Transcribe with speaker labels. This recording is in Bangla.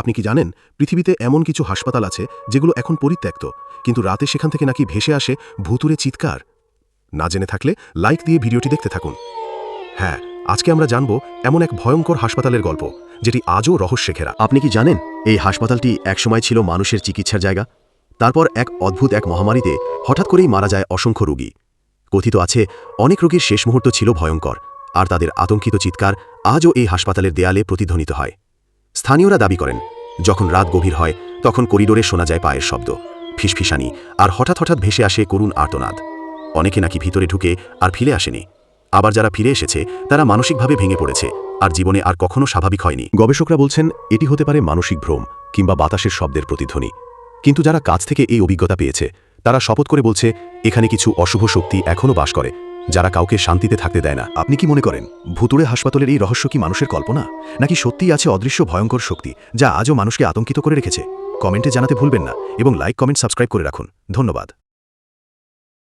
Speaker 1: আপনি কি জানেন পৃথিবীতে এমন কিছু হাসপাতাল আছে যেগুলো এখন পরিত্যক্ত, কিন্তু রাতে সেখান থেকে নাকি ভেসে আসে ভুতুড়ে চিৎকার? না জেনে থাকলে লাইক দিয়ে ভিডিওটি দেখতে থাকুন। হ্যাঁ, আজকে আমরা জানব এমন এক ভয়ঙ্কর হাসপাতালের গল্প যেটি আজও রহস্যে ঘেরা।
Speaker 2: আপনি কি জানেন এই হাসপাতালটি একসময় ছিল মানুষের চিকিৎসার জায়গা? তারপর এক অদ্ভুত এক মহামারীতে হঠাৎ করেই মারা যায় অসংখ্য রোগী। কথিত আছে অনেক রোগীর শেষ মুহূর্ত ছিল ভয়ঙ্কর, আর তাদের আতঙ্কিত চিৎকার আজও এই হাসপাতালের দেয়ালে প্রতিধ্বনিত হয়। স্থানীয়রা দাবি করেন যখন রাত গভীর হয় তখন করিডোরে শোনা যায় পায়ের শব্দ, ফিসফিসানি, আর হঠাৎ হঠাৎ ভেসে আসে করুণ আর্তনাদ। অনেকে নাকি ভিতরে ঢুকে আর ফিরে আসেনি। আবার যারা ফিরে এসেছে তারা মানসিকভাবে ভেঙে পড়েছে আর জীবনে আর কখনো স্বাভাবিক হয়নি। গবেষকরা বলছেন এটি হতে পারে মানসিক ভ্রম কিংবা বাতাসের শব্দের প্রতিধ্বনি। কিন্তু যারা কাছ থেকে এই অভিজ্ঞতা পেয়েছে তারা শপথ করে বলছে এখানে কিছু অশুভ শক্তি এখনও বাস করে, যারা কাউকে শান্তিতে থাকতে দেয় না। আপনি কি মনে করেন ভুতুড়ে হাসপাতালের এই রহস্য কি মানুষের কল্পনা, নাকি সত্যিই আছে অদৃশ্য ভয়ঙ্কর শক্তি যা আজও মানুষকে আতঙ্কিত করে রেখেছে? কমেন্টে জানাতে ভুলবেন না এবং লাইক, কমেন্ট, সাবস্ক্রাইব করে রাখুন। ধন্যবাদ।